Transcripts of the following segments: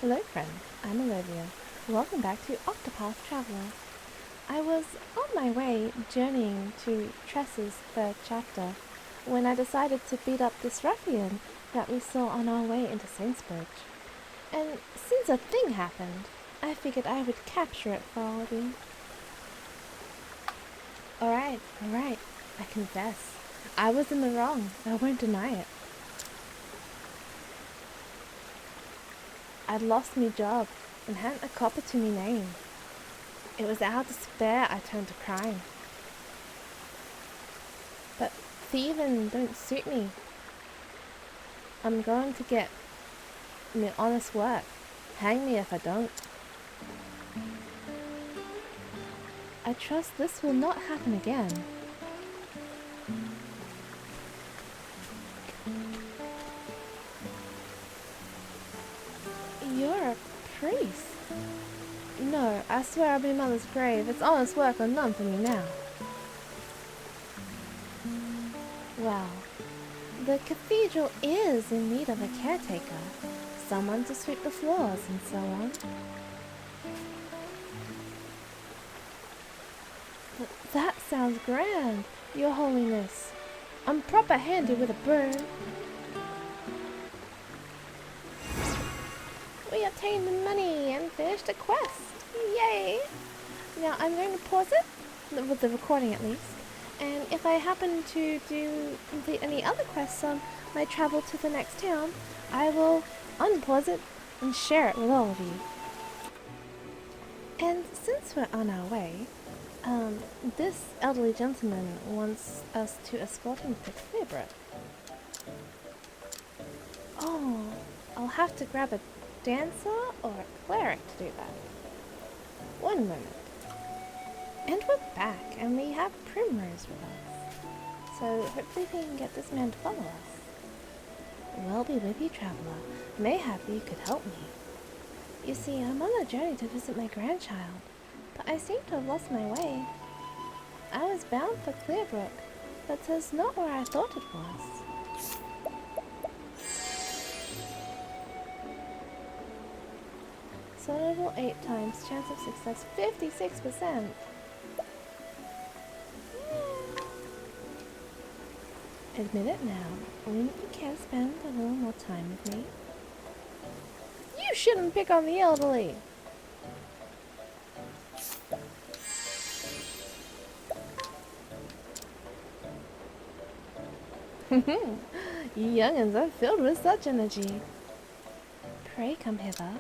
Hello friends, I'm Olivia. Welcome back to Octopath Traveler. I was on my way journeying to Tressa's third chapter when I decided to beat up this ruffian that we saw on our way into Saintsbridge. And since a thing happened, I figured I would capture it for all of you. Alright, I confess. I was in the wrong. I won't deny it. I'd lost me job and hadn't a copper to me name. It was out of despair I turned to crime. But thieving don't suit me. I'm going to get me honest work. Hang me if I don't. I trust this will not happen again. You're a priest. No, I swear I'll be mother's grave. It's honest work or none for me now. Well, the cathedral is in need of a caretaker. Someone to sweep the floors and so on. That sounds grand, Your Holiness. I'm proper handy with a broom. We obtained the money and finished a quest. Yay! Now I'm going to pause it, with the recording at least, and if I happen to complete any other quests on my travel to the next town, I will unpause it and share it with all of you. And since we're on our way, this elderly gentleman wants us to escort him to Clearbrook. Oh, I'll have to grab a dancer or a cleric to do that. One moment. And we're back, and we have Primrose with us. So hopefully we can get this man to follow us. Well be with you, traveler. Mayhap you could help me. You see, I'm on a journey to visit my grandchild, but I seem to have lost my way. I was bound for Clearbrook, but 'tis not where I thought it was. Level 8 times, chance of success 56%. Admit it now, wouldn't you care to spend a little more time with me? You shouldn't pick on the elderly! You young'uns are filled with such energy. Pray come hither.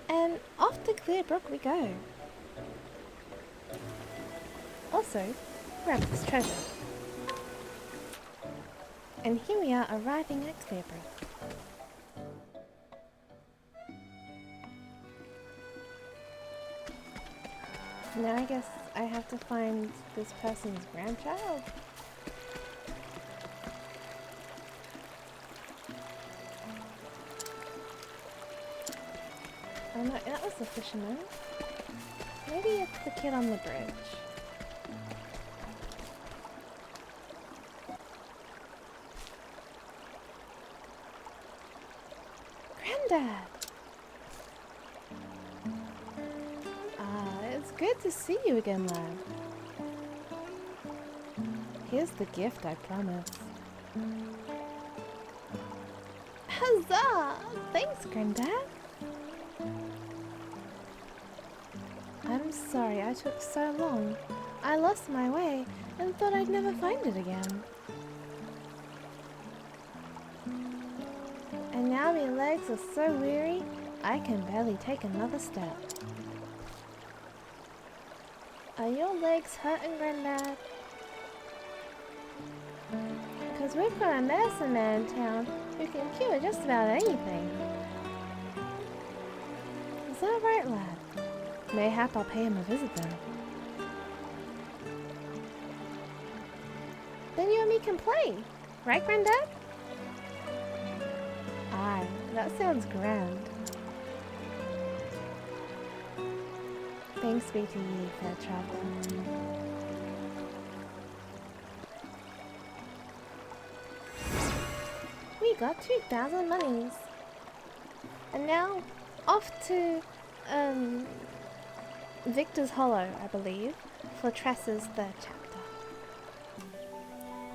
And off to Clearbrook we go. Also, grab this treasure. And here we are arriving at Clearbrook. Now I guess I have to find this person's grandchild. Oh no, that was the fisherman. Maybe it's the kid on the bridge. Granddad! It's good to see you again, lad. Here's the gift I promised. Huzzah! Thanks, Granddad! I'm sorry I took so long. I lost my way and thought I'd never find it again. And now my legs are so weary, I can barely take another step. Are your legs hurting, Granddad? Because we've got a medicine man in town who can cure just about anything. Is that right, lad? Mayhap I'll pay him a visit then. Then you and me can play, right, Granddad? Aye, that sounds grand. Thanks be to ye, fair traveler. We got 2,000 monies. And now off to, Victor's Hollow, I believe, for Tressa's third chapter.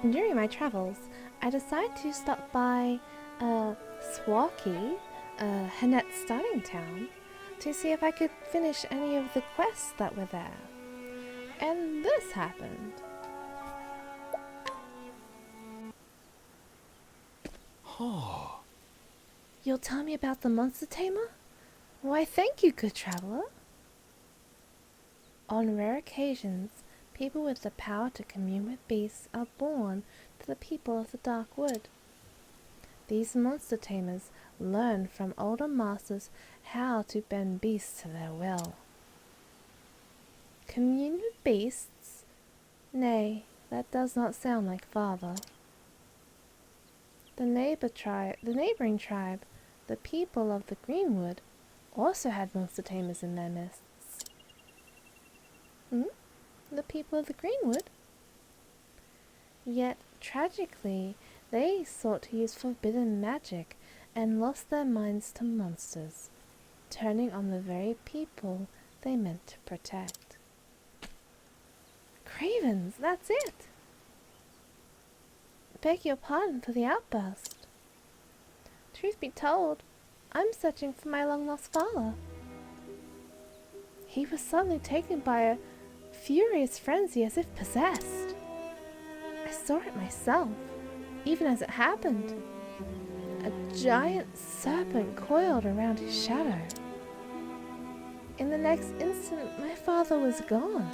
During my travels, I decided to stop by, Swaukee, Hannette's starting town, to see if I could finish any of the quests that were there. And this happened. Oh. You'll tell me about the monster tamer? Why, thank you, good traveler. On rare occasions, people with the power to commune with beasts are born to the people of the Dark Wood. These monster tamers learn from older masters how to bend beasts to their will. Commune with beasts? Nay, that does not sound like father. The neighboring tribe, the people of the Greenwood, also had monster tamers in their midst. The people of the Greenwood? Yet, tragically, they sought to use forbidden magic and lost their minds to monsters, turning on the very people they meant to protect. Cravens, that's it! Beg your pardon for the outburst. Truth be told, I'm searching for my long-lost father. He was suddenly taken by a furious frenzy as if possessed. I saw it myself, even as it happened. A giant serpent coiled around his shadow. In the next instant, my father was gone.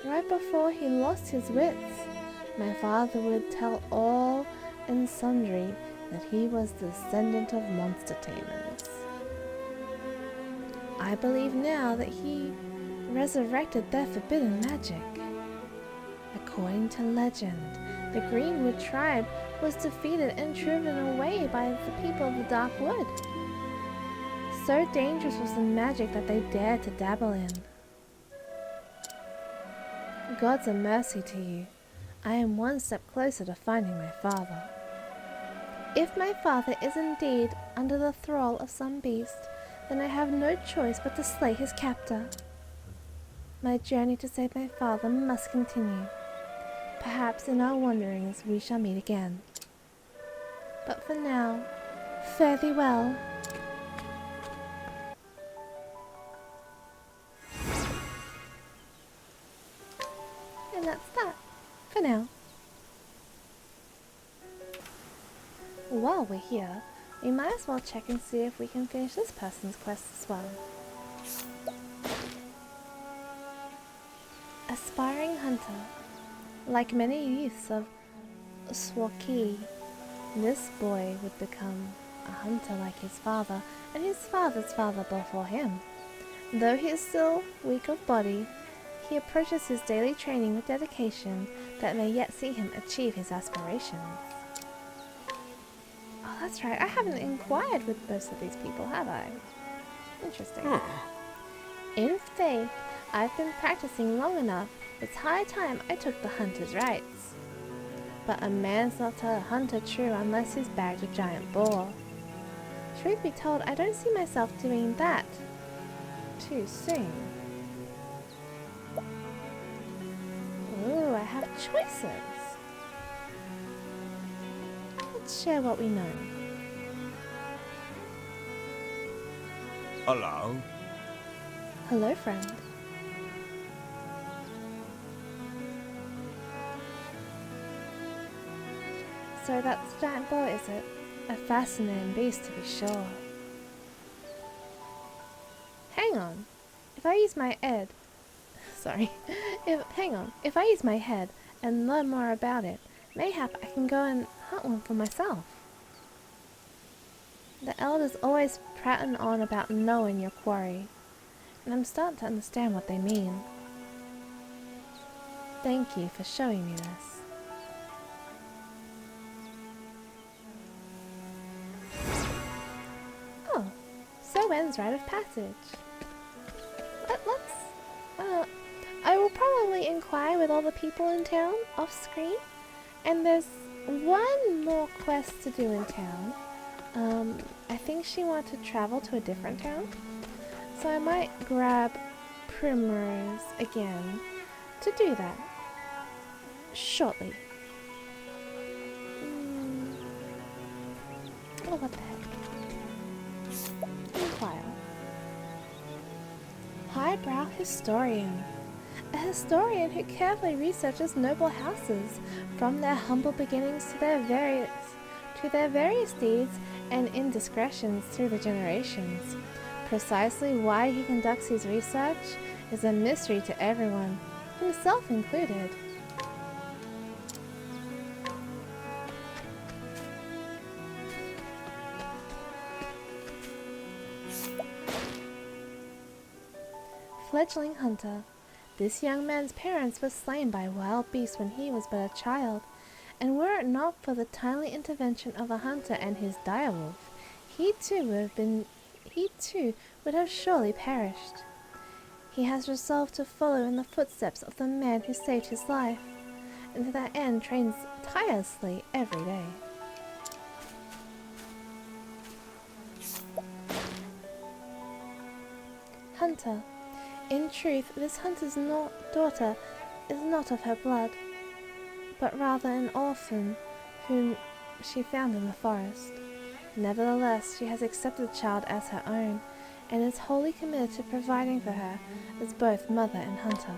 Right before he lost his wits, my father would tell all and sundry that he was the descendant of monster tamers. I believe now that he resurrected their forbidden magic. According to legend, the Greenwood tribe was defeated and driven away by the people of the Dark Wood. So dangerous was the magic that they dared to dabble in. God's a mercy to you. I am one step closer to finding my father. If my father is indeed under the thrall of some beast, then I have no choice but to slay his captor. My journey to save my father must continue. Perhaps in our wanderings we shall meet again. But for now, fare thee well. And that's that, for now. While we're here, we might as well check and see if we can finish this person's quest as well. Aspiring hunter. Like many youths of Swaukee, this boy would become a hunter like his father and his father's father before him. Though he is still weak of body, he approaches his daily training with dedication that may yet see him achieve his aspirations. Oh, that's right, I haven't inquired with most of these people, have I? Interesting. In faith, I've been practicing long enough. It's high time I took the hunter's rights. But a man's not a hunter true unless he's bagged a giant boar. Truth be told, I don't see myself doing that too soon. Ooh, I have choices. Let's share what we know. Hello. Hello, friend. So that's the giant boar, is it? A fascinating beast, to be sure. Hang on. If I use my head... If I use my head and learn more about it, mayhap I can go and hunt one for myself. The elders always prattling on about knowing your quarry, and I'm starting to understand what they mean. Thank you for showing me this. Oh, so ends rite of passage. I will probably inquire with all the people in town off screen, and there's one more quest to do in town. I think she wanted to travel to a different town. So I might grab Primrose again to do that shortly. Oh, what the heck? Inquire. Highbrow historian. A historian who carefully researches noble houses from their humble beginnings to their various deeds and indiscretions through the generations. Precisely why he conducts his research is a mystery to everyone, himself included. Fledgling hunter. This young man's parents were slain by wild beasts when he was but a child, and were it not for the timely intervention of a hunter and his direwolf, he too would have surely perished. He has resolved to follow in the footsteps of the man who saved his life, and to that end trains tirelessly every day. Hunter. In truth, this hunter's daughter is not of her blood, but rather an orphan whom she found in the forest. Nevertheless, she has accepted the child as her own, and is wholly committed to providing for her as both mother and hunter.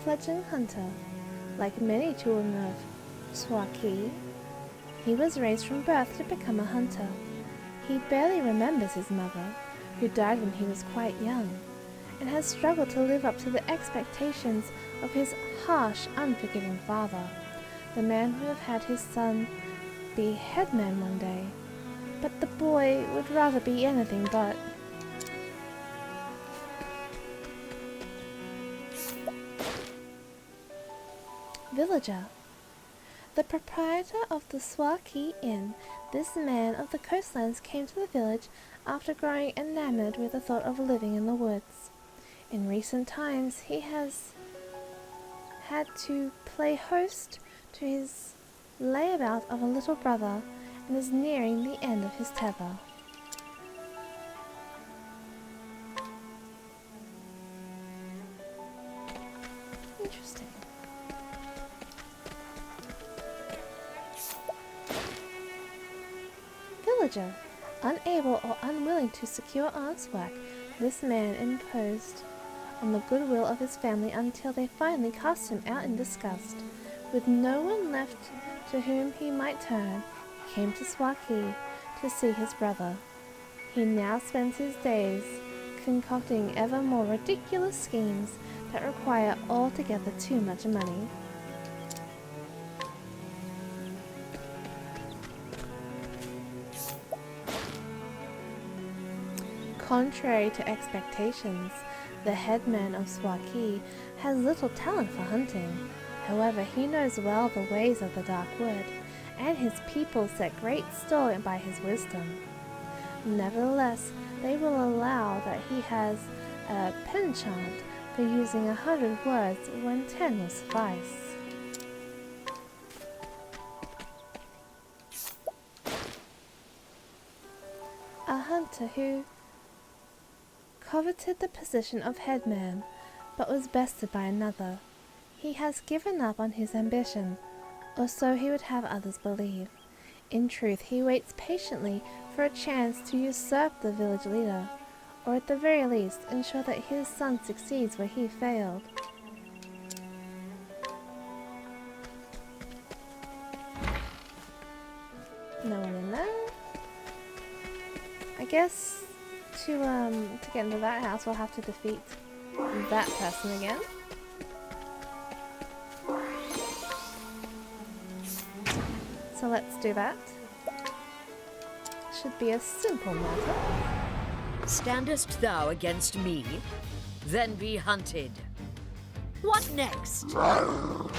Fledgling hunter. Like many children of Swaki, he was raised from birth to become a hunter. He barely remembers his mother, who died when he was quite young, and has struggled to live up to the expectations of his harsh, unforgiving father, the man would have had his son be headman one day, but the boy would rather be anything but. Villager. The proprietor of the Swaki Inn, this man of the coastlands, came to the village after growing enamored with the thought of living in the woods. In recent times, he has had to play host to his layabout of a little brother and is nearing the end of his tether. Interesting. Villager. Unable or unwilling to secure honest work, this man imposed on the goodwill of his family until they finally cast him out in disgust. With no one left to whom he might turn, he came to Swaki to see his brother. He now spends his days concocting ever more ridiculous schemes that require altogether too much money. Contrary to expectations, the headman of Swaki has little talent for hunting. However, he knows well the ways of the Dark Wood, and his people set great store by his wisdom. Nevertheless, they will allow that he has a penchant for using 100 words when 10 will suffice. A hunter who coveted the position of headman, but was bested by another. He has given up on his ambition, or so he would have others believe. In truth, he waits patiently for a chance to usurp the village leader, or at the very least ensure that his son succeeds where he failed. No one in there? I guess to get into that house we'll have to defeat that person again. So let's do that. Should be a simple matter. Standest thou against me? Then be hunted. What next? Oh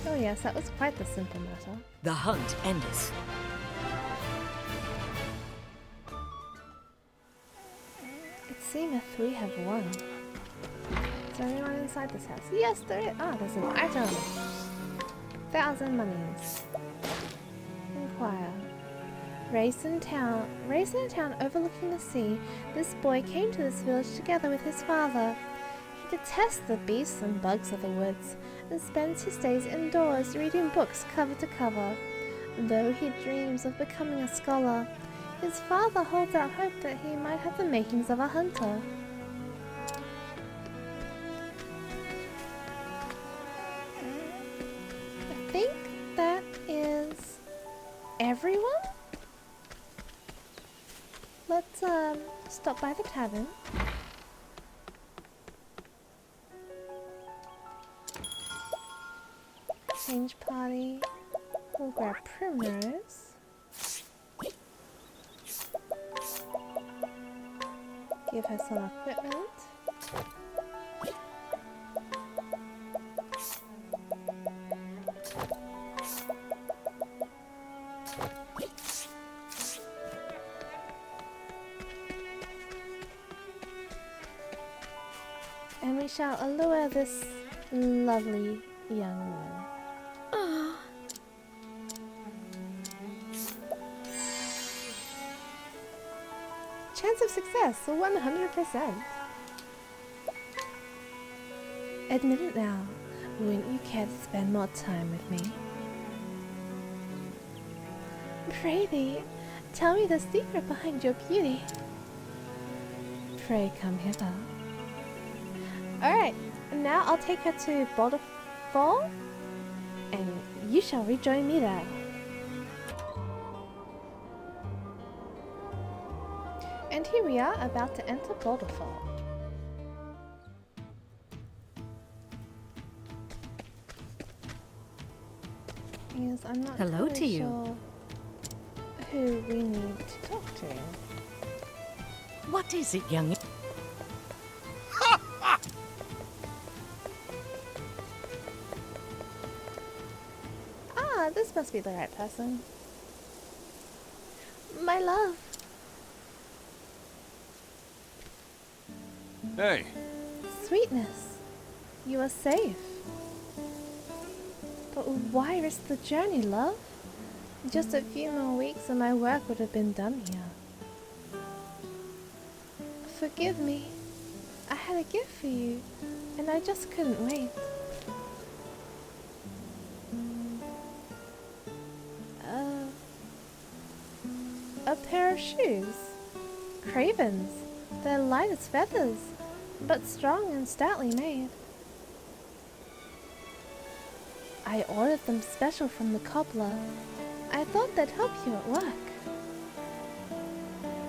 yes, that was quite the simple matter. The hunt endeth. seemeth we have won. Is there anyone inside this house? Yes, there is. Ah, there's an item. 1,000 monies. Inquire. Raised in a town overlooking the sea, this boy came to this village together with his father. He detests the beasts and bugs of the woods, and spends his days indoors reading books cover to cover. Though he dreams of becoming a scholar, his father holds out hope that he might have the makings of a hunter. I think that is everyone? Let's stop by the tavern. Change party. We'll grab Primrose. Give her some equipment. And we shall allure this lovely young woman. Chance of success, 100%. Admit it now, wouldn't you care to spend more time with me? Pray thee, tell me the secret behind your beauty. Pray come hither. Alright, now I'll take her to Boulder Fall, and you shall rejoin me there. And here we are, about to enter Boulder Fall. Yes, I'm not Hello quite to you. sure who we need to talk to. What is it, young? Ah, this must be the right person. My love. Hey, Sweetness, you are safe. But why risk the journey, love? Just a few more weeks and my work would have been done here. Forgive me. I had a gift for you, and I just couldn't wait. A pair of shoes. Cravens. They're light as feathers, but strong and stoutly made. I ordered them special from the cobbler. I thought they'd help you at work.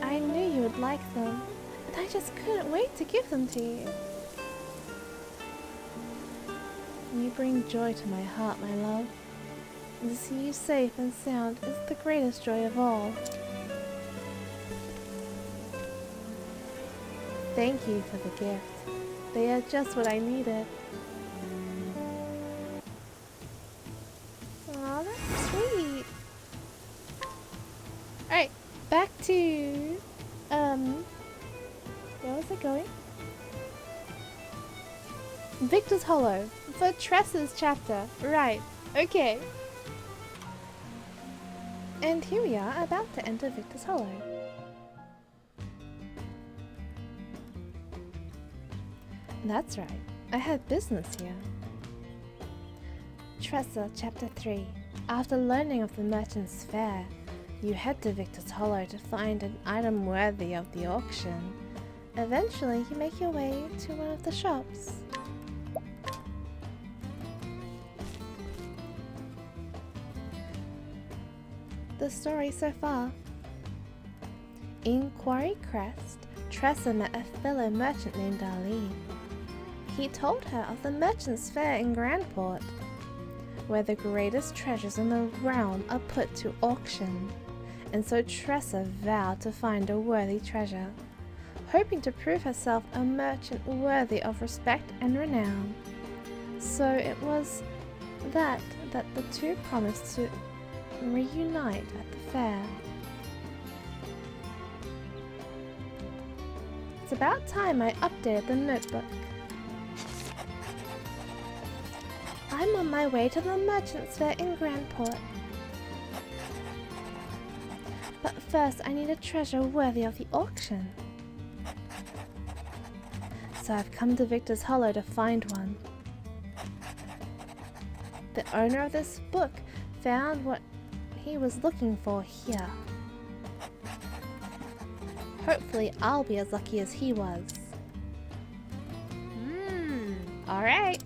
I knew you would like them, and I just couldn't wait to give them to you. You bring joy to my heart, my love. And to see you safe and sound is the greatest joy of all. Thank you for the gift. They are just what I needed. Aw, that's sweet. Alright, back to... where was it going? Victor's Hollow, for Tressa's chapter. Right, okay. And here we are, about to enter Victor's Hollow. That's right, I had business here. Tressa, Chapter 3. After learning of the merchant's fair, you head to Victor's Hollow to find an item worthy of the auction. Eventually, you make your way to one of the shops. The story so far. In Quarry Crest, Tressa met a fellow merchant named Darlene. He told her of the merchant's fair in Grandport, where the greatest treasures in the realm are put to auction, and so Tressa vowed to find a worthy treasure, hoping to prove herself a merchant worthy of respect and renown. So it was that the two promised to reunite at the fair. It's about time I updated the notebook. I'm on my way to the Merchant's Fair in Grandport. But first I need a treasure worthy of the auction. So I've come to Victor's Hollow to find one. The owner of this book found what he was looking for here. Hopefully I'll be as lucky as he was. Alright.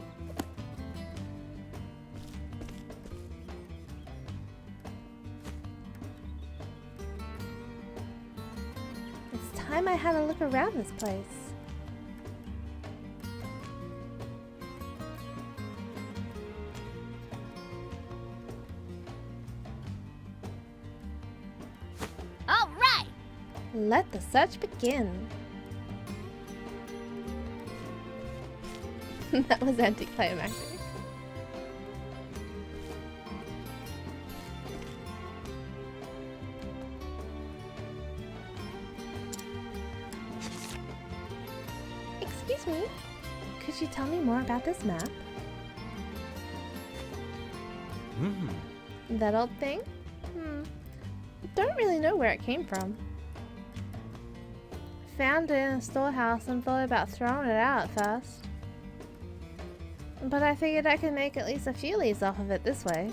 It's time I had a look around this place. All right. Let the search begin. That was anticlimactic. Excuse me, could you tell me more about this map? That old thing? Don't really know where it came from. Found it in a storehouse and thought about throwing it out at first. But I figured I could make at least a few leaves off of it this way.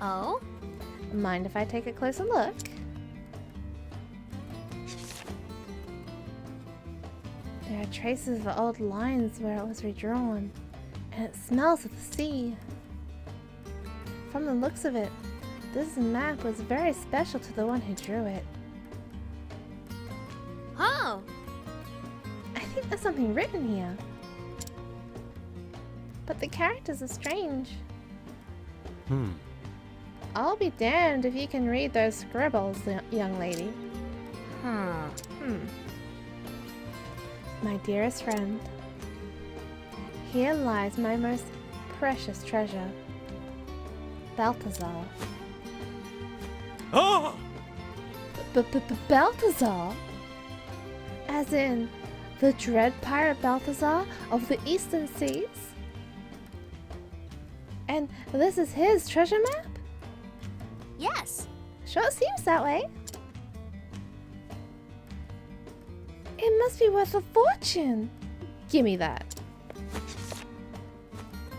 Oh? Mind if I take a closer look? There are traces of old lines where it was redrawn, and it smells of the sea. From the looks of it, this map was very special to the one who drew it. Oh. I think there's something written here. But the characters are strange. I'll be damned if you can read those scribbles, young lady. My dearest friend, here lies my most precious treasure, Balthazar. Ah! Balthazar? As in, the dread pirate Balthazar of the Eastern Seas? And this is his treasure map? Yes. Sure seems that way. It must be worth a fortune. Gimme that.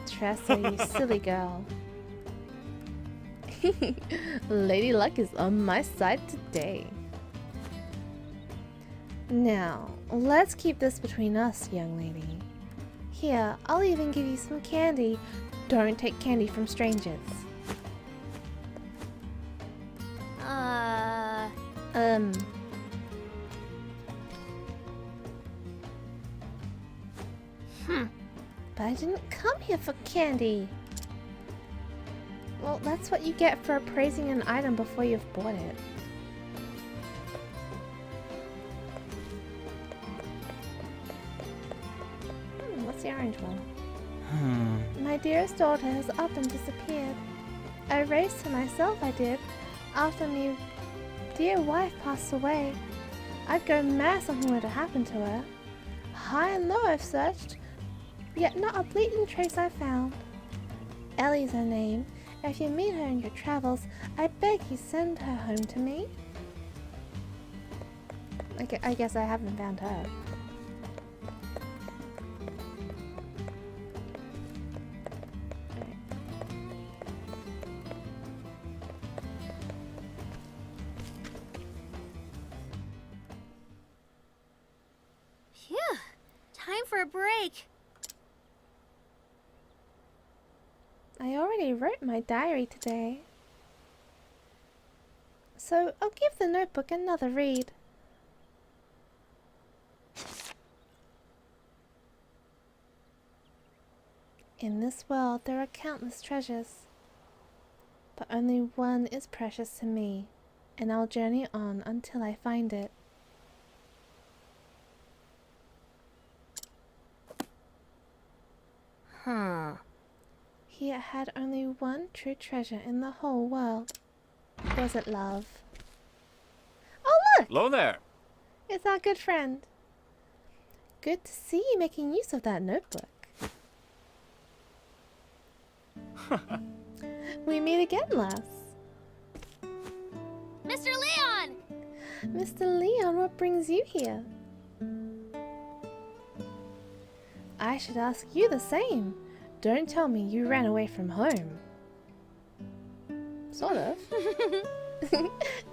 Tressa, you silly girl. Lady Luck is on my side today. Now, let's keep this between us, young lady. Here, I'll even give you some candy. Don't take candy from strangers. But I didn't come here for candy. Well, that's what you get for appraising an item before you've bought it. What's the orange one? My dearest daughter has up and disappeared. I raced her myself, I did. After me dear wife passed away. I'd go mad something were to happen to her. High and low I've searched, yet not a bleating trace I found. Ellie's her name. If you meet her in your travels, I beg you send her home to me. I guess I haven't found her. Phew. Time for a break. I already wrote my diary today. So I'll give the notebook another read. In this world there are countless treasures, but only one is precious to me, and I'll journey on until I find it. He had only one true treasure in the whole world. Was it love? Oh look! Hello there. It's our good friend. Good to see you making use of that notebook. We meet again, lass. Mr. Leon! Mr. Leon, what brings you here? I should ask you the same. Don't tell me you ran away from home. Sort of.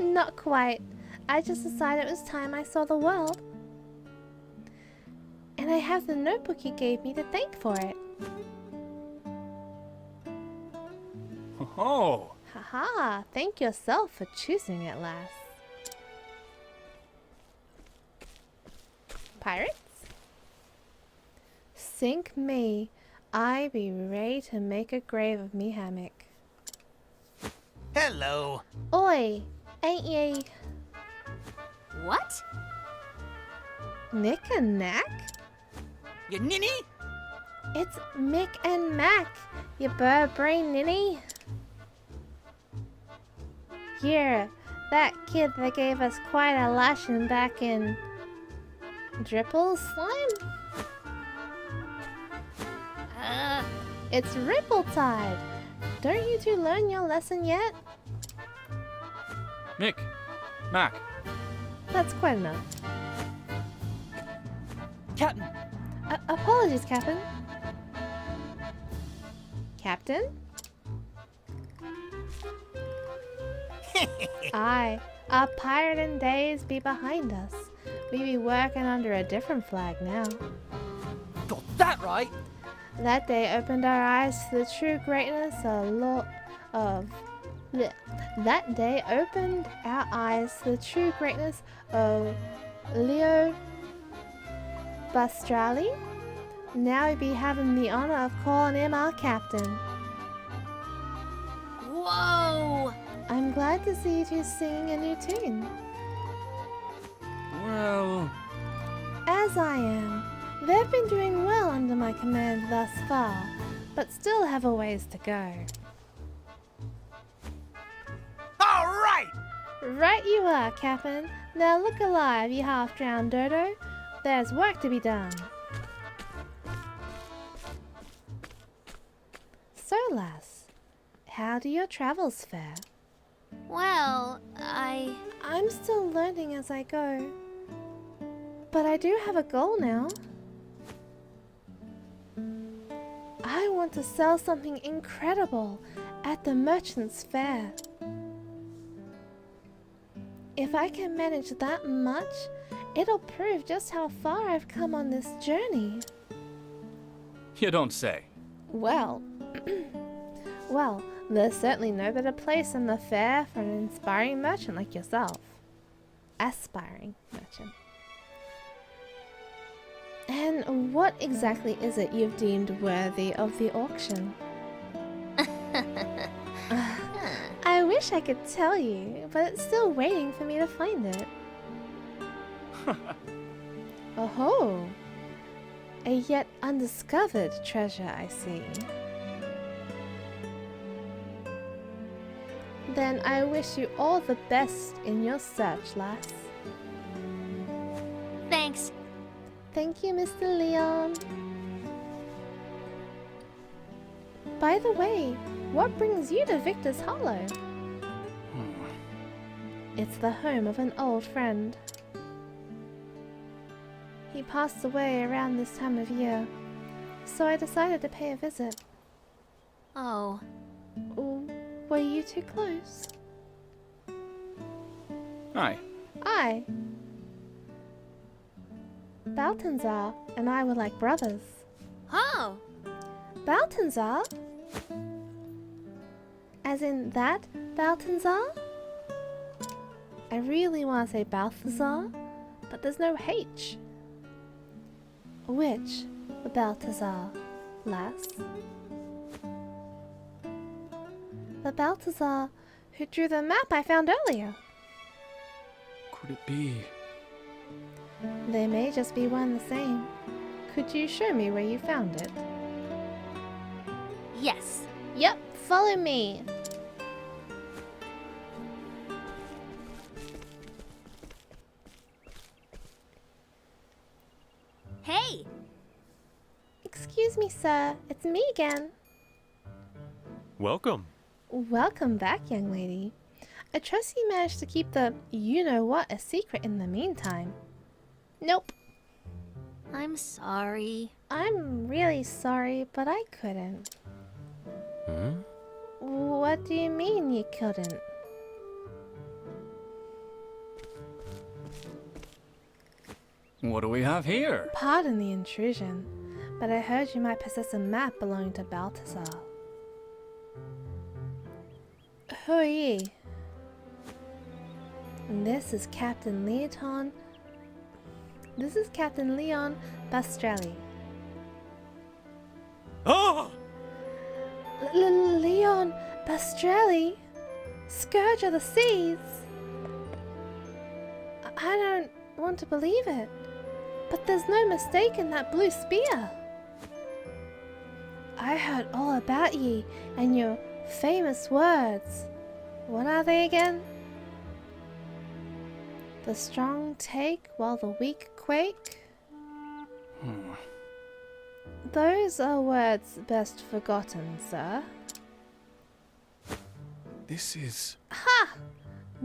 Not quite. I just decided it was time I saw the world. And I have the notebook you gave me to thank for it. Oh, Haha, thank yourself for choosing it, lass. Pirates? Sink me. I be ready to make a grave of me hammock. Hello. Oi, ain't ye What? Nick and Knack? You ninny? It's Mick and Mac, you bird brain ninny. Here, that kid that gave us quite a lashing back in Dripple Slime? It's Ripple Tide. Don't you two learn your lesson yet? Mick, Mac. That's quite enough. Captain. Apologies, Captain. Captain? Aye, our pirating days be behind us. We be working under a different flag now. Got that right. That day opened our eyes to the true greatness That day opened our eyes to the true greatness of Leo Bastrali. Now we be having the honor of calling him our captain. Whoa! I'm glad to see you two singing a new tune. Well, As I am. They've been doing well under my command thus far, but still have a ways to go. All right. Right you are, Captain. Now look alive, you half-drowned dodo. There's work to be done. So, lass, how do your travels fare? Well, I'm still learning as I go. But I do have a goal now. I want to sell something incredible at the Merchant's Fair. If I can manage that much, it'll prove just how far I've come on this journey. you don't say. Well, well, there's certainly no better place than the fair for an inspiring merchant like yourself. Aspiring merchant. And what exactly is it you've deemed worthy of the auction? I wish I could tell you, but it's still waiting for me to find it. Oh-ho! A yet undiscovered treasure, I see. Then I wish you all the best in your search, lass. thanks. Thank you, Mr. Leon. By the way, what brings you to Victor's Hollow? It's the home of an old friend. He passed away around this time of year, so I decided to pay a visit. Oh, Were you too close? Aye. Aye. Balthazar and I were like brothers. oh, Balthazar? As in that Balthazar? I really want to say Balthazar, but there's no H. Which Balthazar, lass? The Balthazar who drew the map I found earlier. Could it be? They may just be one and the same. Could you show me where you found it? yes. Yep, follow me. Excuse me, sir. It's me again. Welcome. Welcome back, young lady. I trust you managed to keep the you-know-what a secret in the meantime. Nope. I'm sorry. I'm really sorry, but I couldn't. Hmm? What do you mean you couldn't? What do we have here? Pardon the intrusion, but I heard you might possess a map belonging to Balthazar. Who are ye? This is Captain Leon. This is Captain Leon Bastrelli. Ah! Leon Bastrelli? Scourge of the Seas? I don't want to believe it, but there's no mistake in that blue spear. I heard all about ye and your famous words. What are they again? The strong take while the weak quake? Those are words best forgotten, sir. This is... Ha!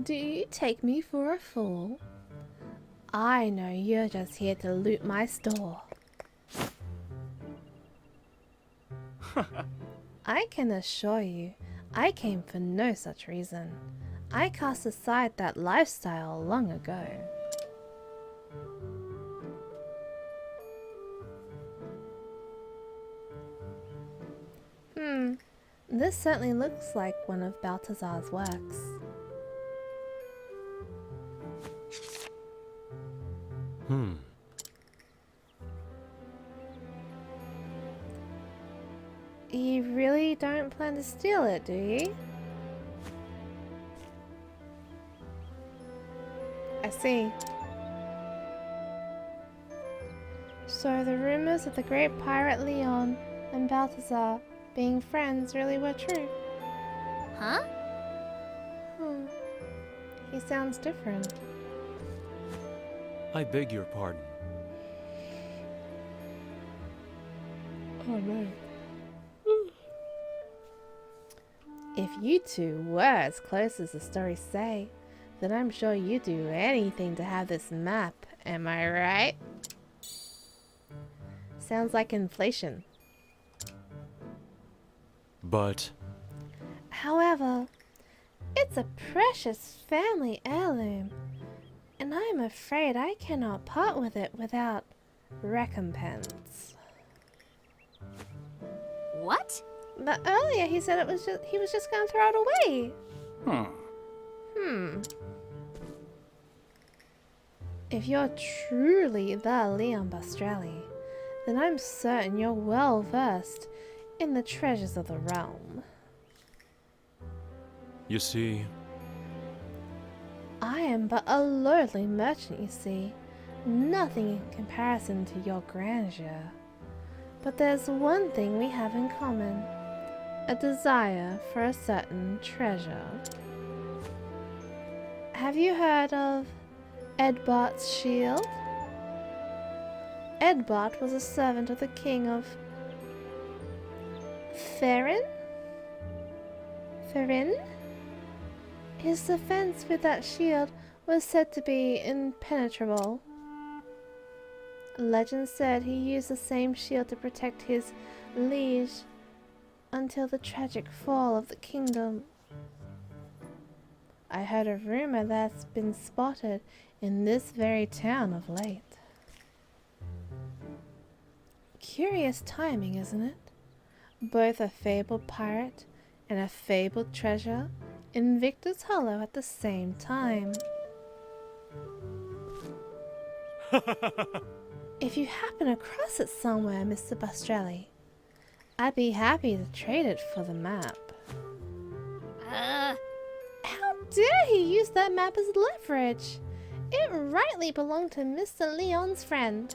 Do you take me for a fool? I know you're just here to loot my store. I can assure you, I came for no such reason. I cast aside that lifestyle long ago. This certainly looks like one of Balthazar's works. You really don't plan to steal it, do you? I see. So the rumors of the great pirate Leon and Balthazar being friends really were true. Huh? He sounds different. I beg your pardon. Oh no. If you two were as close as the stories say, then I'm sure you'd do anything to have this map, am I right? Sounds like inflation. But However, it's a precious family heirloom, and I'm afraid I cannot part with it without recompense. What? But earlier he said he was just gonna throw it away. If you're truly the Leon Bastrelli, then I'm certain you're well versed in the treasures of the realm. you see, I am but a lowly merchant, you see, nothing in comparison to your grandeur. But there's one thing we have in common, a desire for a certain treasure. Have you heard of Edbart's shield? Edbart was a servant of the king of Therin? His defense with that shield was said to be impenetrable. Legend said he used the same shield to protect his liege until the tragic fall of the kingdom. I heard a rumor that's been spotted in this very town of late. Curious timing, isn't it? Both a fabled pirate and a fabled treasure in Victor's Hollow at the same time. If you happen across it somewhere, Mr. Bastrelli, I'd be happy to trade it for the map. How dare he use that map as leverage? It rightly belonged to Mr. Leon's friend.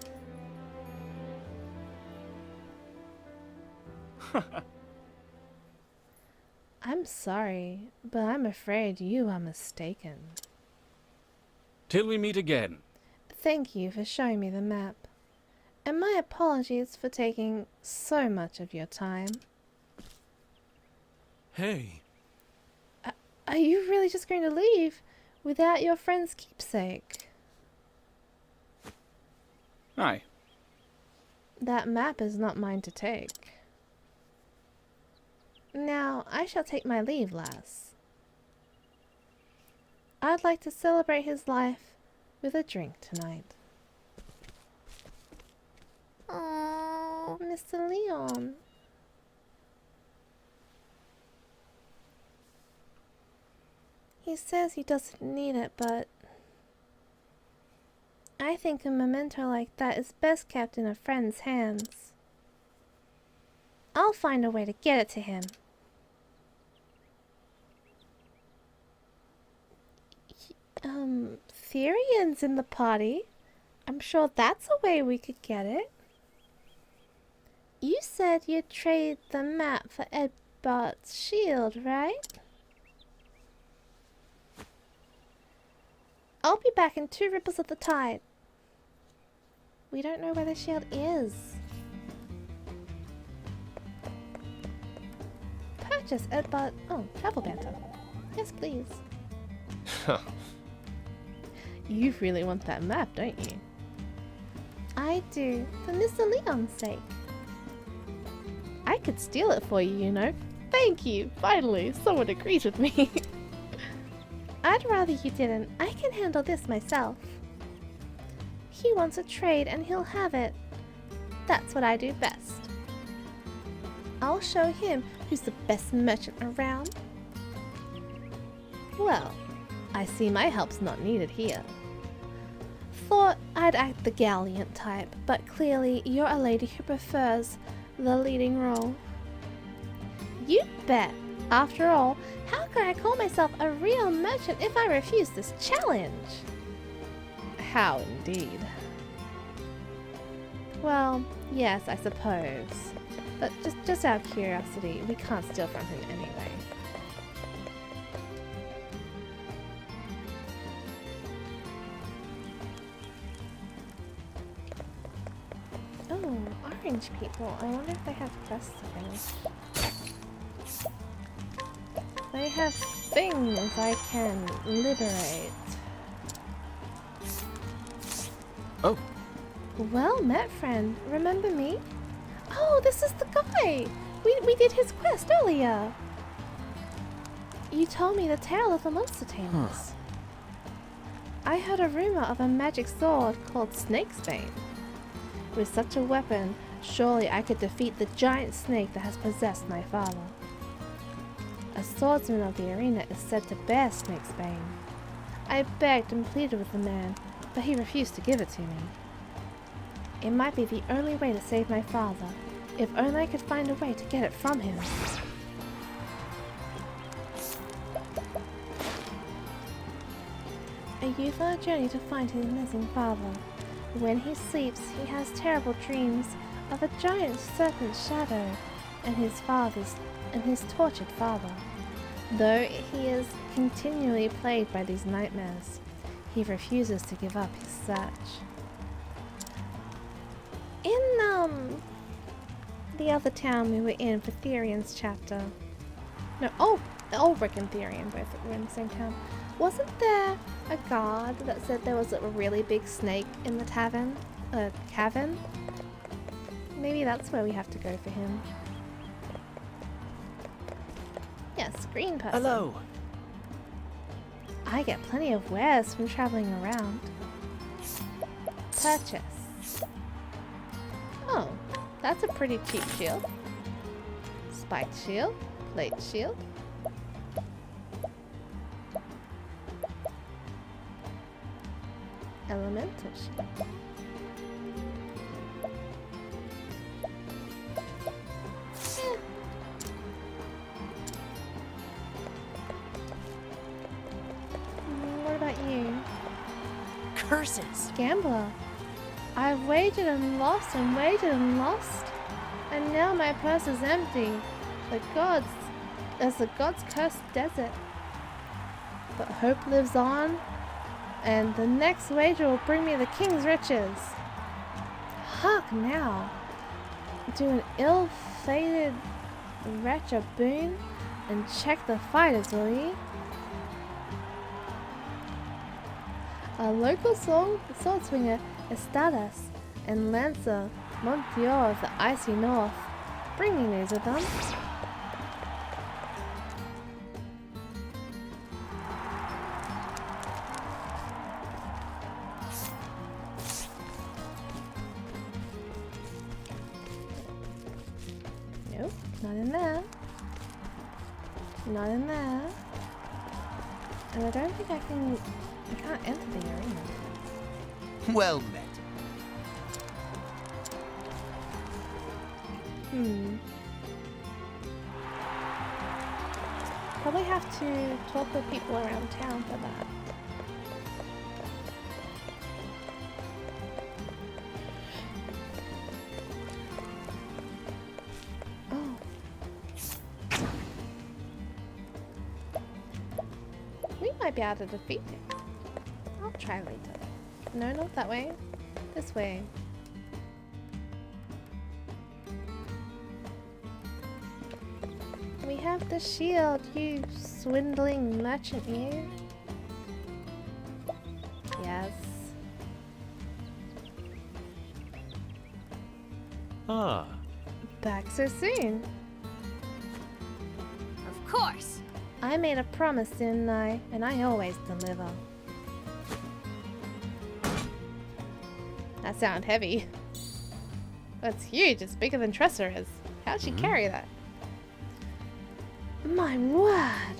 I'm sorry, but I'm afraid you are mistaken. Till we meet again. Thank you for showing me the map. And my apologies for taking so much of your time. Hey, Are you really just going to leave without your friend's keepsake? Aye. That map is not mine to take. Now, I shall take my leave, lass. I'd like to celebrate his life with a drink tonight. Oh, Mr. Leon. He says he doesn't need it, but I think a memento like that is best kept in a friend's hands. I'll find a way to get it to him. Therian's in the party. I'm sure that's a way we could get it. You said you'd trade the map for Edbard's shield, right? I'll be back in 2 ripples of the tide. We don't know where the shield is. Purchase Edbard. Oh, travel banter. Yes, please. You really want that map, don't you? I do, for Mr. Leon's sake. I could steal it for you, you know. Thank you. Finally, someone agrees with me. I'd rather you didn't. I can handle this myself. He wants a trade and he'll have it. That's what I do best. I'll show him who's the best merchant around. Well, I see my help's not needed here. Thought I'd act the gallant type, but clearly you're a lady who prefers the leading role. You bet! After all, how can I call myself a real merchant if I refuse this challenge? How indeed. Well, yes, I suppose. But just out of curiosity, we can't steal from him anyway. Oh, orange people. I wonder if they have quests available. They have things I can liberate. Oh. Well met, friend. Remember me? Oh, this is the guy! We did his quest earlier! You told me the tale of the monster tamers. I heard a rumor of a magic sword called Snakesbane. With such a weapon, surely I could defeat the giant snake that has possessed my father. A swordsman of the arena is said to bear Snakesbane. I begged and pleaded with the man, but he refused to give it to me. It might be the only way to save my father, if only I could find a way to get it from him. A youth on a journey to find his missing father. When he sleeps, he has terrible dreams of a giant serpent shadow and his tortured father. Though he is continually plagued by these nightmares, he refuses to give up his search. In the other town we were in for Therian's chapter. No, Ulrich and Therian both were in the same town. Wasn't there a guard that said there was a really big snake in the cavern? Maybe that's where we have to go for him. Yes, green person. Hello. I get plenty of wares from traveling around. Purchase. Oh, that's a pretty cheap shield. Spiked shield, plate shield. Elemental shield. What about you? Curses! Gambler. I've wagered and lost and wagered and lost, and now my purse is empty. The gods cursed desert. But hope lives on, and the next wager will bring me the king's riches. park now. Do an ill-fated wretch a boon and check the fighters, will ye? A local sword swinger Estadas and Lancer Monsieur of the Icy North. Bring me news of them. Nope, not in there. Not in there. And I don't think I can't enter the arena. Well met. Probably have to talk with people around town for that. Oh. We might be able to defeat him. I'll try later. No, not that way. This way. We have the shield, you swindling merchant, you. Yes. Ah. Back so soon. Of course. I made a promise, didn't I? And I always deliver. That sounded heavy. That's huge. It's bigger than Tressa is. How'd she carry that? My word!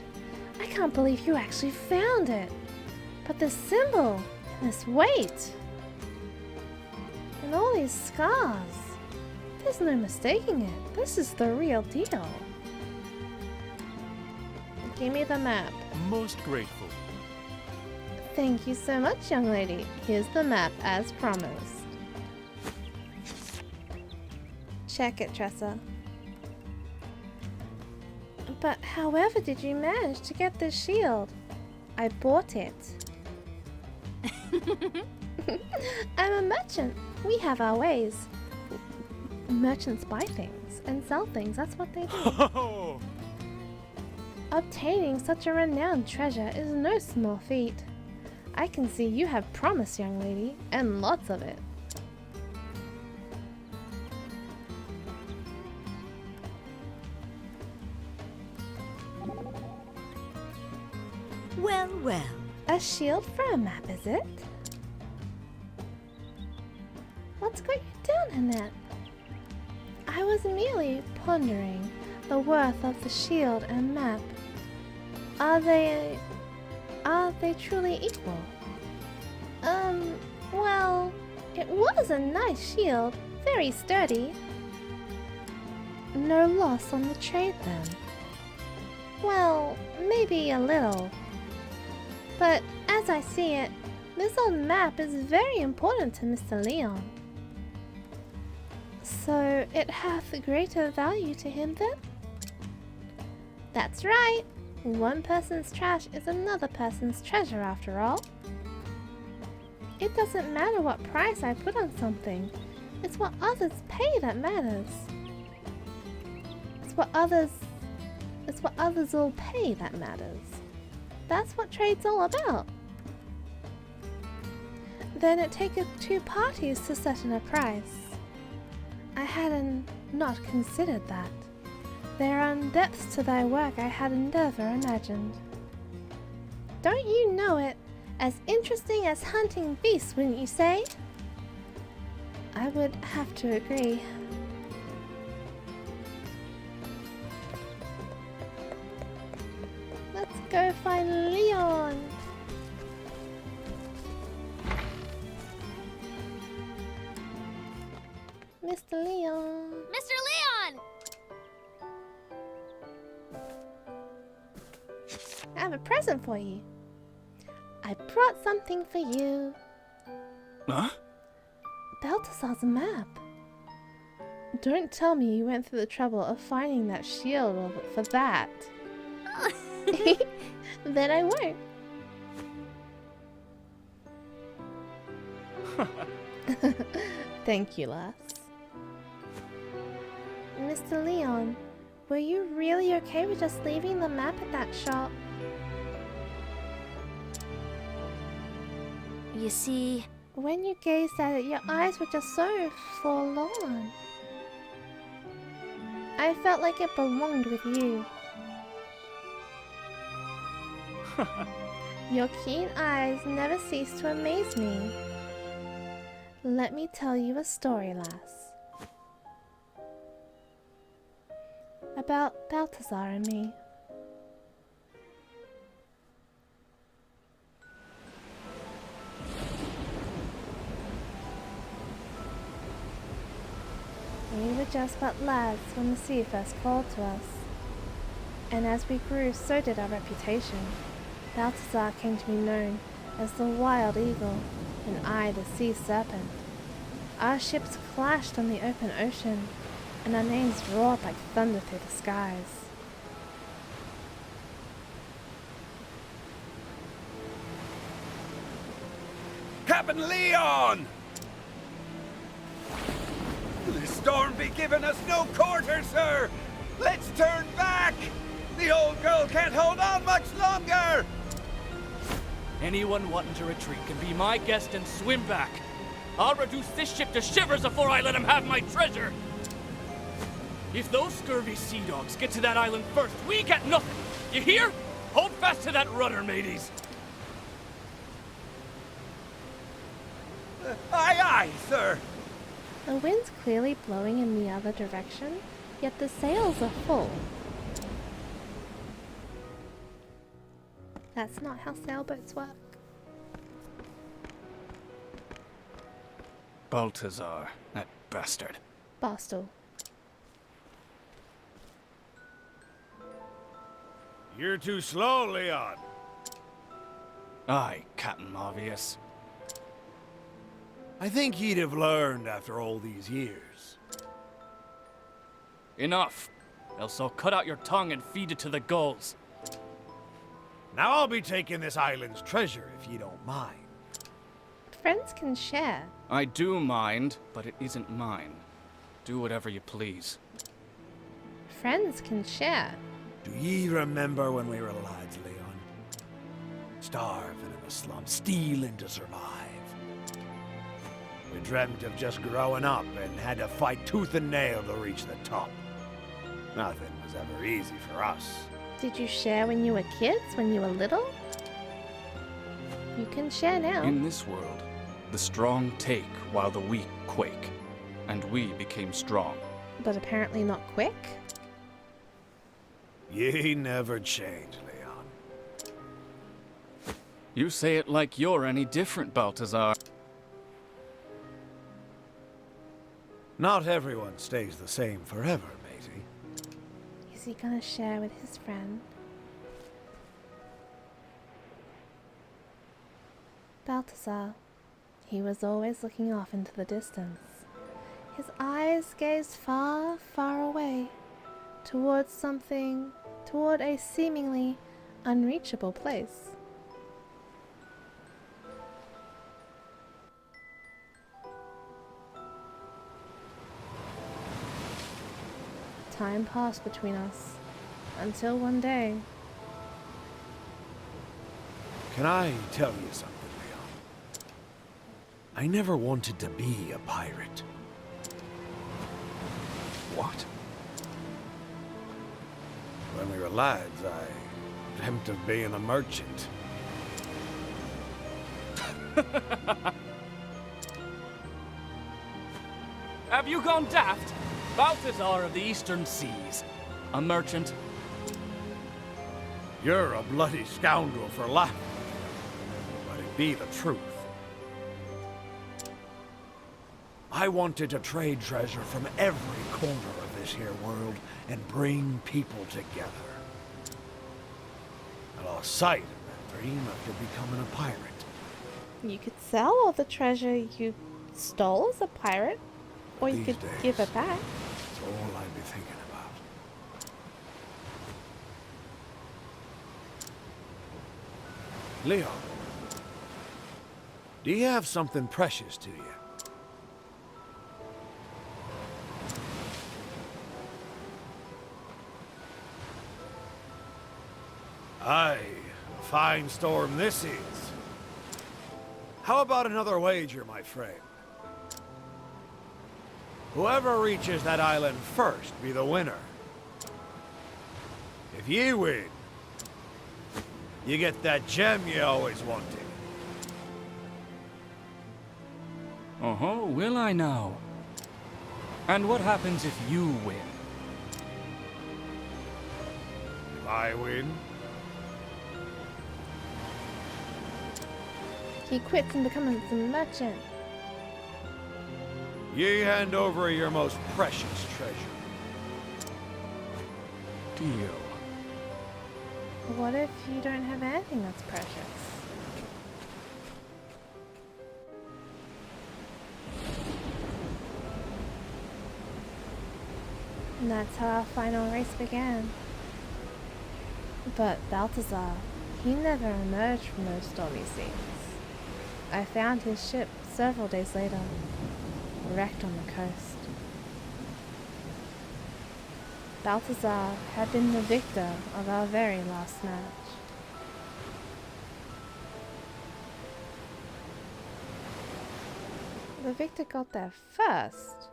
I can't believe you actually found it. But this symbol and this weight and all these scars. There's no mistaking it. This is the real deal. Give me the map. Most grateful. Thank you so much, young lady. Here's the map as promised. Check it, Tressa. But however did you manage to get this shield? I bought it. I'm a merchant. We have our ways. Merchants buy things and sell things. That's what they do. Obtaining such a renowned treasure is no small feat. I can see you have promise, young lady, and lots of it. Well, well. A shield for a map, is it? What's got you down in that? I was merely pondering the worth of the shield and map. Are they truly equal? Well, it was a nice shield, very sturdy. No loss on the trade then. Well, maybe a little. But as I see it, this old map is very important to Mr. Leon. So it hath greater value to him then? That's right. One person's trash is another person's treasure after all. It doesn't matter what price I put on something. It's what others pay that matters. It's what others will pay that matters. That's what trade's all about. Then it taketh two parties to settle a price. I hadn't not considered that. There are depths to thy work I had never imagined. Don't you know it? As interesting as hunting beasts, wouldn't you say? I would have to agree. Let's go find Leon. Mr. Leon. Mr. Leon! I have a present for you. I brought something for you. Huh? Balthazar's map. Don't tell me you went through the trouble of finding that shield for that. Then I won't. Thank you, lass. Mr. Leon, were you really okay with just leaving the map at that shop? You see, When you gazed at it, your eyes were just so forlorn. I felt like it belonged with you. Your keen eyes never cease to amaze me. Let me tell you a story, lass. About Balthazar and me. We were just but lads when the sea first called to us. And as we grew, so did our reputation. Balthazar came to be known as the Wild Eagle, and I the Sea Serpent. Our ships clashed on the open ocean, and our names roared like thunder through the skies. Captain Leon! The storm be giving us no quarter, sir! Let's turn back! The old girl can't hold on much longer! Anyone wanting to retreat can be my guest and swim back. I'll reduce this ship to shivers before I let him have my treasure. If those scurvy sea dogs get to that island first, we get nothing. You hear? Hold fast to that rudder, mateys. Aye, aye, sir! The wind's clearly blowing in the other direction, yet the sails are full. That's not how sailboats work. Balthazar, that bastard. Bostel. You're too slow, Leon. Aye, Captain Obvious. I think he'd have learned after all these years. Enough. Else I'll cut out your tongue and feed it to the gulls. Now I'll be taking this island's treasure, if you don't mind. Friends can share. I do mind, but it isn't mine. Do whatever you please. Friends can share. Do ye remember when we were lads, Leon? Starving in the slums, stealing to survive. We dreamt of just growing up and had to fight tooth and nail to reach the top. Nothing was ever easy for us. Did you share when you were kids, when you were little? You can share now. In this world, the strong take while the weak quake. And we became strong. But apparently not quick. Ye never change, Leon. You say it like you're any different, Balthazar. Not everyone stays the same forever, matey. Is he gonna share with his friend? Balthazar. He was always looking off into the distance. His eyes gazed far, far away, towards something, toward a seemingly unreachable place. Time passed between us, until one day. Can I tell you something, Leon? I never wanted to be a pirate. What? When we were lads, I dreamt of being a merchant. Have you gone daft? Balthazar of the Eastern Seas. A merchant. You're a bloody scoundrel for laughing, but it be the truth. I wanted to trade treasure from every corner of this here world and bring people together. I lost sight of that dream after becoming a pirate. You could sell all the treasure you stole as a pirate, or you These could days. give it back. That's all I'd be thinking about. Leon, do you have something precious to you? Aye, a fine storm this is. How about another wager, my friend? Whoever reaches that island first be the winner. If ye win, you get that gem you always wanted. Uh-huh, will I now? And what happens if you win? If I win, He quits and becomes a merchant. ye hand over your most precious treasure. Deal. What if you don't have anything that's precious? And that's how our final race began. But Balthazar, he never emerged from those stormy seas. I found his ship several days later, wrecked on the coast. Balthazar had been the victor of our very last match. The victor got there first.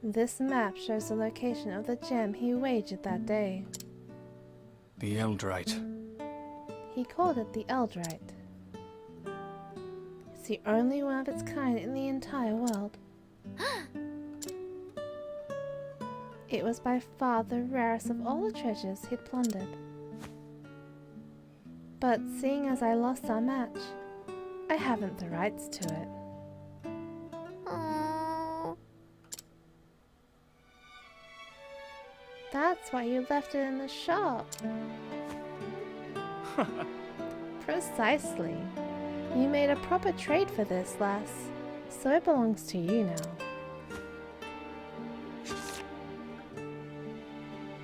This map shows the location of the gem he wagered that day. The Eldrite. He called it the Eldrite. It's the only one of its kind in the entire world. It was by far the rarest of all the treasures he'd plundered. But seeing as I lost our match, I haven't the rights to it. Aww. That's why you left it in the shop. Precisely. You made a proper trade for this, lass, so it belongs to you now.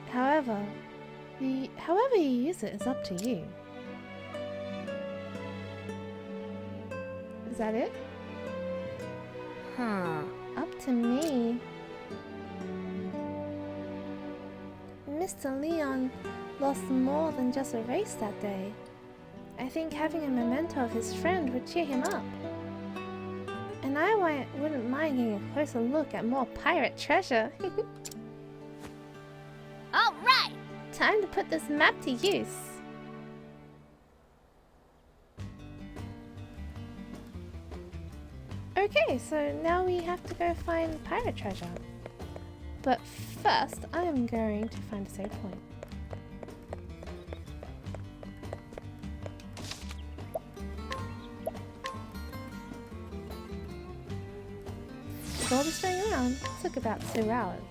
However, however you use it is up to you. Is that it? Huh. Up to me. Mr. Leon lost more than just a race that day. I think having a memento of his friend would cheer him up. And I wouldn't mind getting a closer look at more pirate treasure. All right. Time to put this map to use. Okay, so now we have to go find pirate treasure. But first, I am going to find a save point. With all this going around, it took about 2 hours.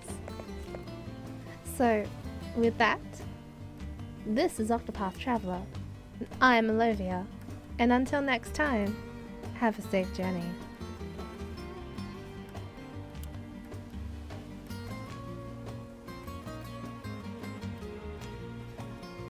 So, with that, this is Octopath Traveler. I am Alovia, and until next time, have a safe journey.